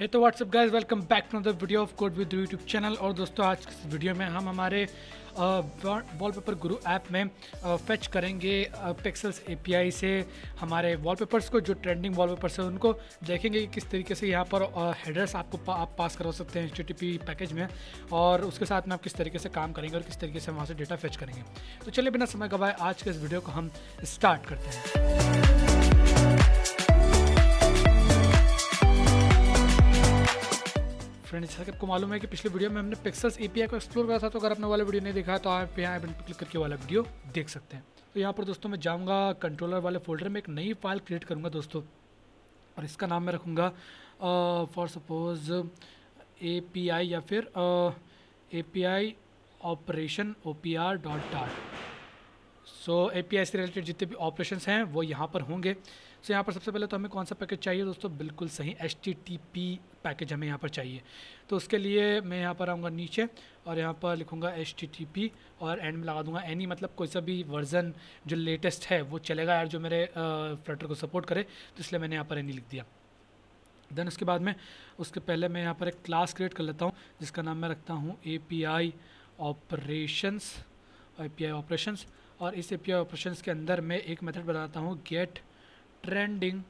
हे तो what's up guys, welcome back to the video of code with YouTube channel. और दोस्तों, आज की इस वीडियो में हम हमारे वॉलपेपर गुरु ऐप में फेच करेंगे पिक्सेल्स एपीआई से हमारे वॉलपेपर्स को, जो ट्रेंडिंग वॉलपेपर्स हैं उनको देखेंगे कि किस तरीके से यहाँ पर हेडर्स आपको आप पास करवा सकते हैं HTTP पैकेज में, और उसके साथ में आप किस तरीके से काम करेंगे और किस तरीके से वहाँ से डेटा फेच करेंगे। तो चलिए बिना समय गवाए आज के इस वीडियो को हम स्टार्ट करते हैं। फ्रेंड्स, जैसा कि आपको मालूम है कि पिछले वीडियो में हमने पिक्सेल्स एपीआई को एक्सप्लोर करा था, तो अगर आपने वाला वीडियो नहीं देखा है तो आप यहाँ बटन पर क्लिक करके वाला वीडियो देख सकते हैं। तो यहाँ पर दोस्तों मैं जाऊँगा कंट्रोलर वाले फोल्डर में, एक नई फाइल क्रिएट करूँगा दोस्तों, और इसका नाम मैं रखूँगा फॉर सपोज API या फिर API ऑपरेशन OPR.dart। सो API से रिलेटेड जितने भी ऑपरेशंस हैं वो यहाँ पर होंगे। सो यहाँ पर सबसे पहले तो हमें कौन सा पैकेज चाहिए दोस्तों, बिल्कुल सही HTTP पैकेज हमें यहाँ पर चाहिए। तो उसके लिए मैं यहाँ पर आऊँगा नीचे और यहाँ पर लिखूँगा HTTP और एंड में लगा दूँगा एनी, मतलब कोई सा भी वर्जन जो लेटेस्ट है वो चलेगा यार, जो मेरे फ्लटर को सपोर्ट करे, तो इसलिए मैंने यहाँ पर एनी लिख दिया। देन उसके बाद में उसके पहले मैं यहाँ पर एक क्लास क्रिएट कर लेता हूँ जिसका नाम मैं रखता हूँ API ऑपरेशंस। और इस API ऑपरेशंस के अंदर मैं एक मेथड बनाता हूँ गेट ट्रेंडिंग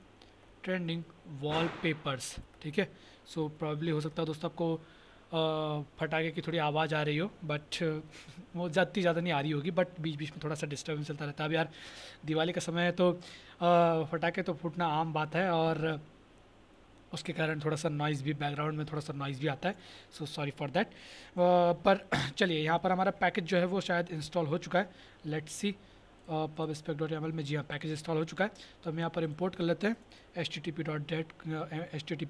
वॉलपेपर्स। ठीक है, सो प्रॉब्ली हो सकता है दोस्तों आपको फटाके की थोड़ी आवाज़ आ रही हो, बट वो ज़्यादा नहीं आ रही होगी, बट बीच बीच में थोड़ा सा डिस्टर्बेंस चलता रहता है। अब यार दिवाली का समय है तो फटाके तो फूटना आम बात है, और उसके कारण थोड़ा सा नॉइज़ भी, बैकग्राउंड में थोड़ा सा नॉइज़ भी आता है, सो सॉरी फॉर दैट। पर चलिए, यहाँ पर हमारा पैकेज जो है वो शायद इंस्टॉल हो चुका है। लेट्स सी pubspec.yaml में, जी हाँ पैकेज इंस्टॉल हो चुका है। तो हम यहाँ पर इंपोर्ट कर लेते हैं HTTP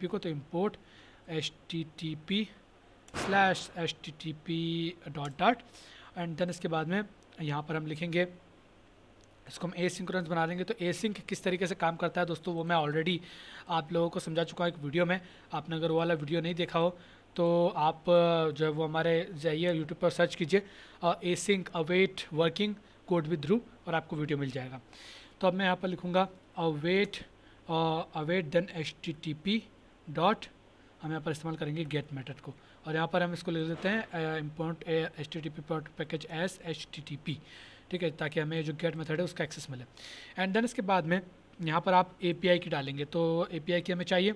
को, तो इंपोर्ट HTTP/HTTP.dart एंड देन इसके बाद में यहाँ पर हम लिखेंगे, इसको हम एसिंक्रोनस बना देंगे। तो एसिंक किस तरीके से काम करता है दोस्तों, वो मैं ऑलरेडी आप लोगों को समझा चुका हूँ एक वीडियो में। आपने अगर वो वाला वीडियो नहीं देखा हो तो आप जो है वो हमारे जाइए यूट्यूब पर सर्च कीजिए async await working code with रू, और आपको वीडियो मिल जाएगा। तो अब मैं यहाँ पर लिखूँगा अवेट देन HTTP डॉट, हम यहाँ पर इस्तेमाल करेंगे गेट मेथड को, और यहाँ पर हम इसको ले लेते हैं import HTTP package S HTTP। ठीक है, ताकि हमें जो गेट मेथड है उसका एक्सेस मिले। एंड देन इसके बाद में यहाँ पर आप API की डालेंगे, तो API की हमें चाहिए,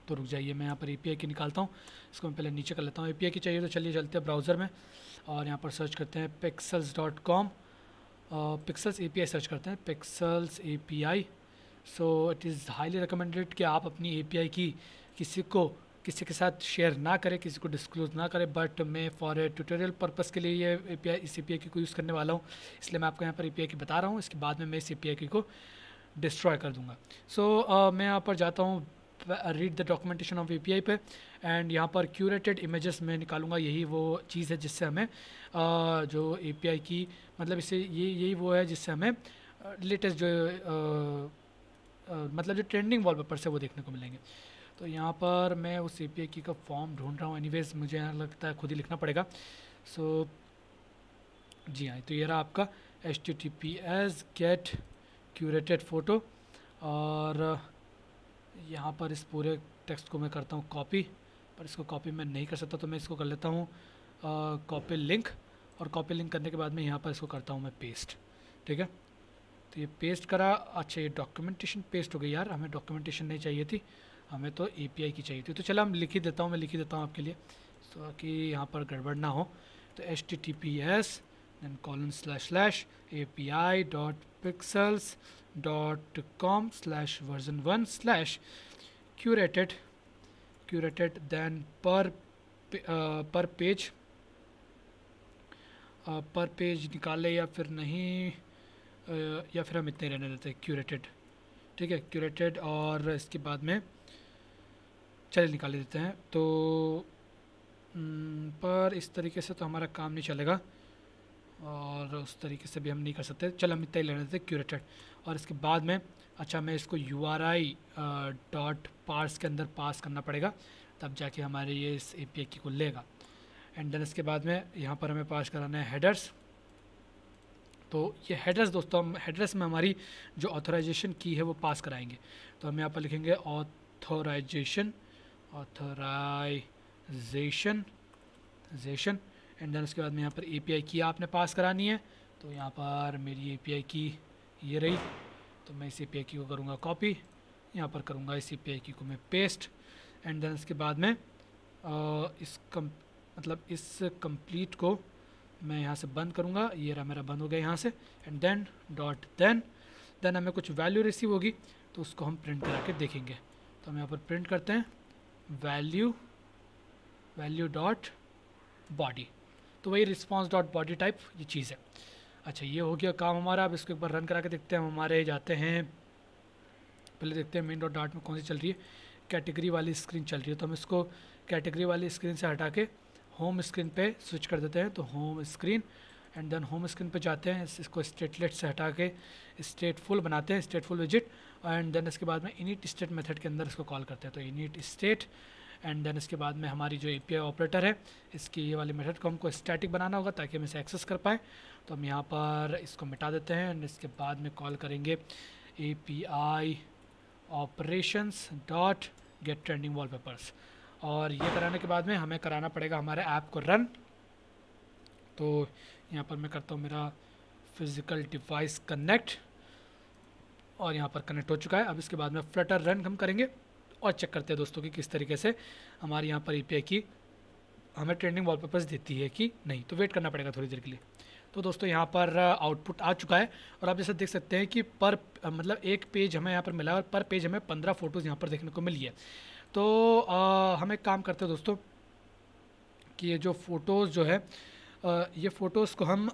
तो रुक जाइए मैं यहाँ पर API की निकालता हूँ। इसको मैं पहले नीचे कर लेता हूँ। API की चाहिए तो चलिए चलते हैं ब्राउज़र में और यहाँ पर सर्च करते हैं pixels.com, पिक्सल्स API सर्च करते हैं, pixels API। So it is highly recommended कि आप अपनी API की किसी के साथ शेयर ना करें, किसी को डिस्क्लोज ना करें, बट मैं फॉर ट्यूटोरियल पर्पस के लिए ये इस API की को यूज़ करने वाला हूँ, इसलिए मैं आपको यहाँ पर API की बता रहा हूँ। इसके बाद में मैं इस API की को डिस्ट्रॉय कर दूँगा। सो मैं यहाँ पर जाता हूँ read the documentation of API पे, एंड यहाँ पर क्यूरेटेड इमेजेस में निकालूंगा। यही वो चीज़ है जिससे हमें जो API की, मतलब इससे यही वो है जिससे हमें लेटेस्ट जो मतलब जो ट्रेंडिंग वॉलपेपर्स है वो देखने को मिलेंगे। तो यहाँ पर मैं उस API की का फॉर्म ढूंढ रहा हूँ, एनीवेज मुझे यहाँ लगता है खुद ही लिखना पड़ेगा। सो जी हाँ, तो ये रहा आपका HTTPS गेट क्यूरेटेड फ़ोटो, और यहाँ पर इस पूरे टेक्स्ट को मैं करता हूँ कॉपी, पर इसको कॉपी मैं नहीं कर सकता, तो मैं इसको कर लेता हूँ कॉपी लिंक, और कॉपी लिंक करने के बाद में यहाँ पर इसको करता हूँ मैं पेस्ट। ठीक है, तो ये पेस्ट करा। अच्छा, ये डॉक्यूमेंटेशन पेस्ट हो गई यार, हमें डॉक्यूमेंटेशन नहीं चाहिए थी, हमें तो API की चाहिए थी। तो चलो हम लिख ही देता हूँ, मैं लिख ही देता हूँ आपके लिए, तो कि यहाँ पर गड़बड़ ना हो। तो HTTPS then API.pixels.com/version1/curated then per page निकाले या फिर नहीं, या फिर हम इतने रहने देते हैं क्यूरेटेड। ठीक है, क्यूरेटेड, और इसके बाद में चलिए निकाल देते हैं। तो पर इस तरीके से तो हमारा काम नहीं चलेगा, और उस तरीके से भी हम नहीं कर सकते। चलो हम इतना ही लेने देते क्यूरेटेड, और इसके बाद में अच्छा मैं इसको URI डॉट पार्स के अंदर पास करना पड़ेगा, तब जाके हमारे ये इस API की को लेगा। एंड देन इसके बाद में यहाँ पर हमें पास कराना है हेडर्स। तो ये हेडर्स दोस्तों, हम हेडर्स में हमारी जो ऑथराइजेशन की है वो पास कराएंगे। तो हम यहाँ पर लिखेंगे ऑथराइजेशन ऑथराइजेशन एंड देन उसके बाद में यहाँ पर API की आपने पास करानी है। तो यहाँ पर मेरी API की ये रही, तो मैं इस API की को करूँगा कॉपी, यहाँ पर करूँगा इस API की को मैं पेस्ट एंड देन उसके बाद में इस कंप्लीट को मैं यहाँ से बंद करूँगा। ये रहा मेरा बंद हो गया यहाँ से एंड देन डॉट देन हमें कुछ वैल्यू रिसीव होगी तो उसको हम प्रिंट करा के देखेंगे। तो हम यहाँ पर प्रिंट करते हैं वैल्यू डॉट बॉडी, तो वही रिस्पॉन्स डॉट बॉडी टाइप ये चीज़ है। अच्छा ये हो गया काम हमारा। अब इसको एक बार रन करा के देखते हैं। हम हमारे जाते हैं, पहले देखते हैं मेन डॉट डाट में कौन सी चल रही है, कैटेगरी वाली स्क्रीन चल रही है। तो हम इसको कैटेगरी वाली स्क्रीन से हटा के होम स्क्रीन पे स्विच कर देते हैं। तो home screen and then home screen पे जाते हैं, इसको स्टेटलेट से हटा के स्टेटफुल बनाते हैं, स्टेटफुल विजिट एंड देन इसके बाद में इनिट स्टेट मेथड के अंदर इसको कॉल करते हैं। तो इनिट स्टेट एंड देन इसके बाद में हमारी जो API ऑपरेटर है इसकी ये वाली मेथड को हमको स्टैटिक बनाना होगा ताकि हम इसे एक्सेस कर पाएँ। तो हम यहाँ पर इसको मिटा देते हैं एंड इसके बाद में कॉल करेंगे API operations dot gate trending wallpapers. और ये कराने के बाद में हमें कराना पड़ेगा हमारे ऐप को रन। तो यहाँ पर मैं करता हूँ मेरा फिज़िकल डिवाइस कनेक्ट और यहाँ पर कनेक्ट हो चुका है। अब इसके बाद में फ्लटर रन हम करेंगे और चेक करते हैं दोस्तों कि किस तरीके से हमारी यहाँ पर API की हमें ट्रेंडिंग वॉलपेपर्स देती है कि नहीं। तो वेट करना पड़ेगा थोड़ी देर के लिए। तो दोस्तों यहाँ पर आउटपुट आ चुका है और आप जैसे देख सकते हैं कि एक पेज हमें यहाँ पर मिला है और पर पेज हमें 15 फ़ोटोज़ यहाँ पर देखने को मिली है। तो हम एक काम करते हैं दोस्तों कि ये जो फ़ोटोज़ जो है ये फ़ोटोज़ को हम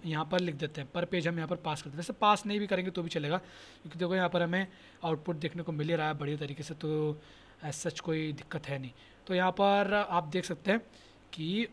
यहाँ पर लिख देते हैं, पर पेज हम यहाँ पर पास करते हैं। वैसे पास नहीं भी करेंगे तो भी चलेगा क्योंकि देखो यहाँ पर हमें आउटपुट देखने को मिल ही रहा है बढ़िया तरीके से, तो ऐसा सच कोई दिक्कत है नहीं। तो यहाँ पर आप देख सकते हैं कि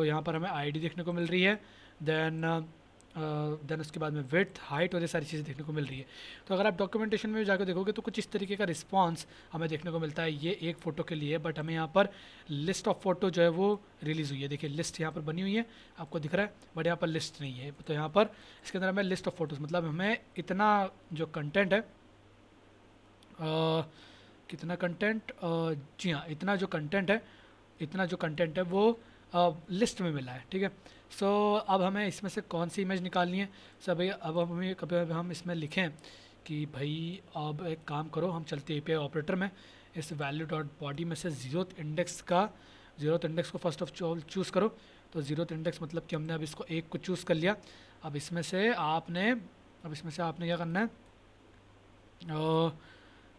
यहाँ पर हमें ID देखने को मिल रही है, देन उसके बाद में विड्थ, हाइट और ये सारी चीज़ें देखने को मिल रही है। तो अगर आप डॉक्यूमेंटेशन में जाकर देखोगे तो कुछ इस तरीके का रिस्पांस हमें देखने को मिलता है। ये एक फ़ोटो के लिए, बट हमें यहाँ पर लिस्ट ऑफ फ़ोटो जो है वो रिलीज़ हुई है। देखिए लिस्ट यहाँ पर बनी हुई है, आपको दिख रहा है, बट यहाँ पर लिस्ट नहीं है। तो यहाँ पर इसके अंदर हमें लिस्ट ऑफ फ़ोटोज़ मतलब हमें इतना जो कंटेंट है कितना कंटेंट जी हाँ, इतना जो कंटेंट है वो लिस्ट में मिला है। ठीक है, सो अब हमें इसमें से कौन सी इमेज निकालनी है। सो भाई अब हमें कभी हम इसमें लिखें कि भाई अब एक काम करो, हम चलते API ऑपरेटर में, इस वैल्यू डॉट बॉडी में से ज़ीरोथ इंडेक्स को फर्स्ट ऑफ ऑल चूज़ करो। तो ज़ीरोथ इंडेक्स मतलब कि हमने अब इसको एक को चूज़ कर लिया। अब इसमें से आपने क्या करना है,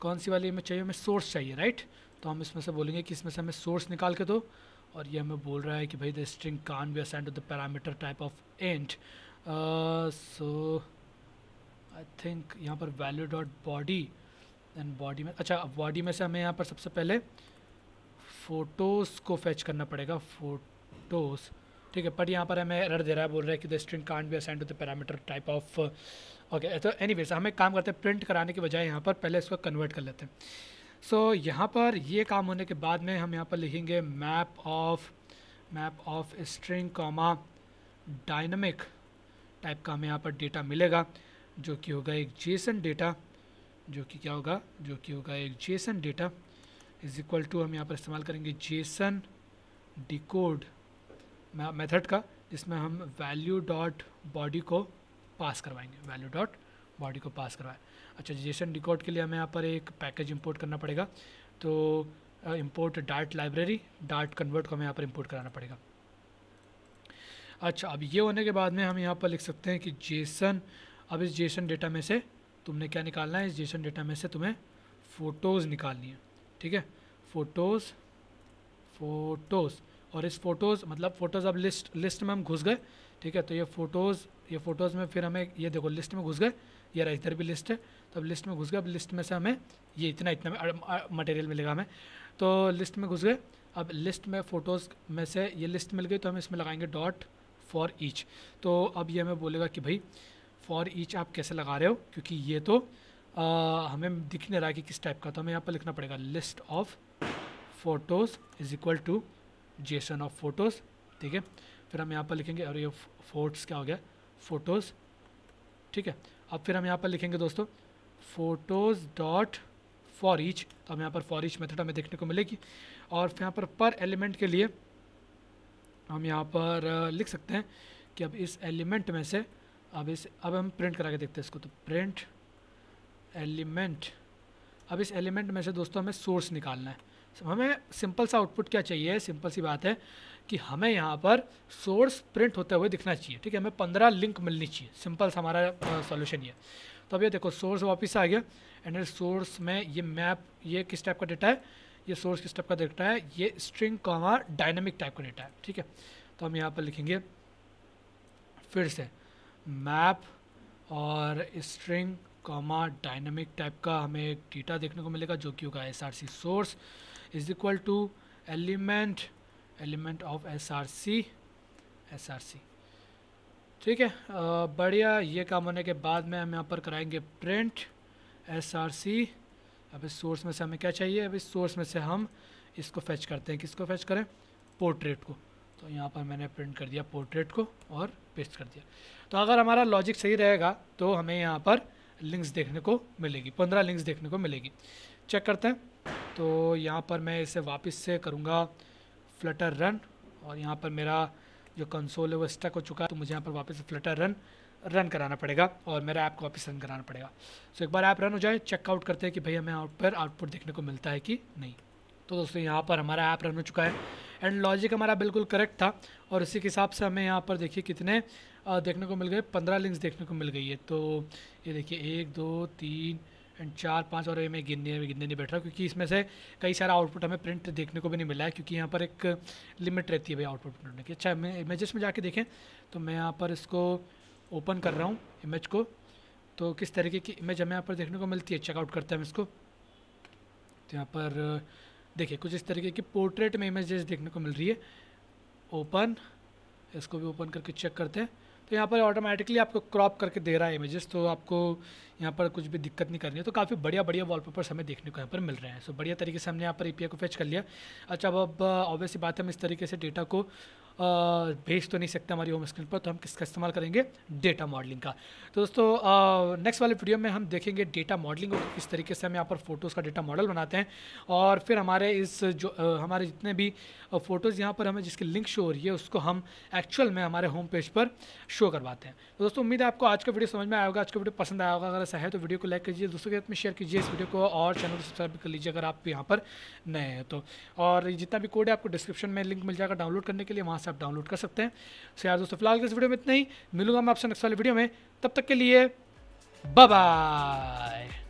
कौन सी वाली इमेज चाहिए, हमें सोर्स चाहिए, राइट। तो हम इसमें से बोलेंगे कि इसमें से हमें सोर्स निकाल के दो। और ये हमें बोल रहा है कि भाई the string can be assigned to the parameter type of int. So I think यहाँ पर value dot body and body में, अच्छा बॉडी में से हमें यहाँ पर सबसे पहले फ़ोटोज़ को फैच करना पड़ेगा, फ़ोटोज़। ठीक है, बट यहाँ पर हमें एरर दे रहा है, बोल रहा है कि the string can be assigned to the parameter type of. Okay, तो एनीवेज हम एक काम करते हैं, प्रिंट कराने के बजाय यहाँ पर पहले इसको कन्वर्ट कर लेते हैं। सो यहाँ पर ये काम होने के बाद में हम यहाँ पर लिखेंगे map of string comma dynamic type का हमें यहाँ पर डेटा मिलेगा, जो कि होगा एक जेसन डेटा, जो कि होगा एक JSON data is equal to, हम यहाँ पर इस्तेमाल करेंगे जेसन डिकोड मेथड का, जिसमें हम वैल्यू डॉट बॉडी को पास करवाएं। अच्छा, जेसन डिकोड के लिए हमें यहाँ पर एक पैकेज इंपोर्ट करना पड़ेगा। तो import dart library, dart convert को हमें यहाँ पर इंपोर्ट कराना पड़ेगा। अच्छा, अब ये होने के बाद में हम यहाँ पर लिख सकते हैं कि जेसन, अब इस जेसन डेटा में से तुमने क्या निकालना है, इस जेसन डेटा में से तुम्हें फ़ोटोज़ निकालनी है। ठीक है, फ़ोटोज़ और इस फ़ोटोज़ मतलब फ़ोटोज़, अब लिस्ट में हम घुस गए। ठीक है, तो ये फ़ोटोज़ में फिर हमें ये देखो लिस्ट में घुस गए, ये रहा इधर भी लिस्ट है। तो अब लिस्ट में घुस गए, अब लिस्ट में से हमें ये इतना मटेरियल मिलेगा हमें। तो लिस्ट में घुस गए, अब लिस्ट में फ़ोटोज़ में से ये लिस्ट मिल गई, तो हम इसमें लगाएंगे डॉट फॉर ईच। तो अब ये हमें बोलेगा कि भाई फॉर ईच आप कैसे लगा रहे हो, क्योंकि ये तो हमें दिख नहीं रहा कि किस टाइप का। तो हमें यहाँ पर लिखना पड़ेगा list of photos is equal to JSON of photos. ठीक है, फिर हम यहाँ पर लिखेंगे, और ये फोर्ट्स क्या हो गया, फ़ोटोज़। ठीक है, अब फिर हम यहाँ पर लिखेंगे दोस्तों फ़ोटोज़ डॉट फॉर ईच, तो हमें यहाँ पर फॉर ईच मेथड हमें देखने को मिलेगी। और यहाँ पर एलिमेंट के लिए हम यहाँ पर लिख सकते हैं कि अब इस एलिमेंट में से अब हम प्रिंट करा के देखते हैं इसको। तो प्रिंट एलिमेंट, अब इस एलिमेंट में से दोस्तों हमें सोर्स निकालना है। हमें सिंपल सा आउटपुट क्या चाहिए, सिंपल सी बात है कि हमें यहाँ पर सोर्स प्रिंट होते हुए दिखना चाहिए, ठीक है। हमें 15 लिंक मिलनी चाहिए, सिंपल सा हमारा सॉल्यूशन ये। तो अब ये देखो सोर्स वापस आ गया एंड सोर्स में ये मैप, ये किस टाइप का डेटा है, ये सोर्स किस टाइप का डेटा है, ये स्ट्रिंग कॉमा डायनेमिक टाइप का डेटा है, ठीक है। तो हम यहाँ पर लिखेंगे फिर से मैप और स्ट्रिंग कॉमा डायनेमिक टाइप का हमें एक डेटा देखने को मिलेगा जो कि होगा SRC source is equal to element of SRC, ठीक है। बढ़िया, ये काम होने के बाद में हम यहाँ पर कराएंगे प्रिंट SRC। अब इस सोर्स में से हमें क्या चाहिए, अब इस सोर्स में से हम इसको फैच करते हैं, किसको फैच करें, पोर्ट्रेट को। तो यहाँ पर मैंने प्रिंट कर दिया पोर्ट्रेट को और पेस्ट कर दिया। तो अगर हमारा लॉजिक सही रहेगा तो हमें यहाँ पर लिंक्स देखने को मिलेगी, 15 लिंक्स देखने को मिलेगी। चेक करते हैं। तो यहाँ पर मैं इसे वापस से करूँगा फ्लटर रन, और यहाँ पर मेरा जो कंसोल है वो स्टक हो चुका है, तो मुझे यहाँ पर वापस फ्लटर रन कराना पड़ेगा और मेरा ऐप को वापस रन कराना पड़ेगा। सो एक बार ऐप रन हो जाए, चेकआउट करते हैं कि भाई हमें आउटपुट देखने को मिलता है कि नहीं। तो दोस्तों यहाँ पर हमारा ऐप रन हो चुका है एंड लॉजिक हमारा बिल्कुल करेक्ट था, और इसी के हिसाब से हमें यहाँ पर देखिए कितने देखने को मिल गए, 15 लिंक्स देखने को मिल गई है। तो ये देखिए 1 2 3 एंड 4 5, और ये मैं गिनने नहीं बैठ रहा क्योंकि इसमें से कई सारा आउटपुट हमें प्रिंट देखने को भी नहीं मिला है, क्योंकि यहाँ पर एक लिमिट रहती है भाई आउटपुट प्रिंट की। अच्छा, मैं इमेजेस में जाके देखें तो मैं यहाँ पर इसको ओपन कर रहा हूँ इमेज को, तो किस तरीके की इमेज हमें यहाँ पर देखने को मिलती है। चेकआउट करते हैं हम इसको। तो यहाँ पर देखिए कुछ इस तरीके की पोर्ट्रेट में इमेजेस देखने को मिल रही है। ओपन, इसको भी ओपन करके चेक करते हैं। तो यहाँ पर ऑटोमेटिकली आपको क्रॉप करके दे रहा है इमेजेस, तो आपको यहाँ पर कुछ भी दिक्कत नहीं करनी है। तो काफ़ी बढ़िया वॉलपेपर्स हमें देखने को यहाँ पर मिल रहे हैं। सो बढ़िया तरीके से हमने यहाँ पर API को फेच कर लिया। अच्छा, अब ऑब्वियसली बात है हम इस तरीके से डेटा को भेज तो नहीं सकते हमारी होम स्क्रीन पर, तो हम किसका इस्तेमाल करेंगे, डेटा मॉडलिंग का। तो दोस्तों नेक्स्ट वाले वीडियो में हम देखेंगे डेटा मॉडलिंग को, किस तरीके से हम यहाँ पर फ़ोटोज़ का डेटा मॉडल बनाते हैं, और फिर हमारे इस जो हमारे जितने भी फ़ोटोज़ यहाँ पर हमें जिसकी लिंक शो हो रही है उसको हम एक्चुअल में हमारे होम पेज पर शो करवाते हैं। तो दोस्तों उम्मीद है आपको आज का वीडियो समझ में आया होगा, आज का वीडियो पसंद आया होगा। अगर ऐसा है तो वीडियो को लाइक कीजिए, दोस्तों के साथ में शेयर कीजिए इस वीडियो को, और चैनल को सब्सक्राइब कर लीजिए अगर आप यहाँ पर नए हैं तो। और जितना भी कोड है आपको डिस्क्रिप्शन में लिंक मिल जाएगा डाउनलोड करने के लिए, वहाँ से आप डाउनलोड कर सकते हैं। सो यार दोस्तों फिलहाल इस वीडियो में इतना ही, मिलूंगा मैं आपसे नेक्स्ट वाले वीडियो में, तब तक के लिए बाय बाय।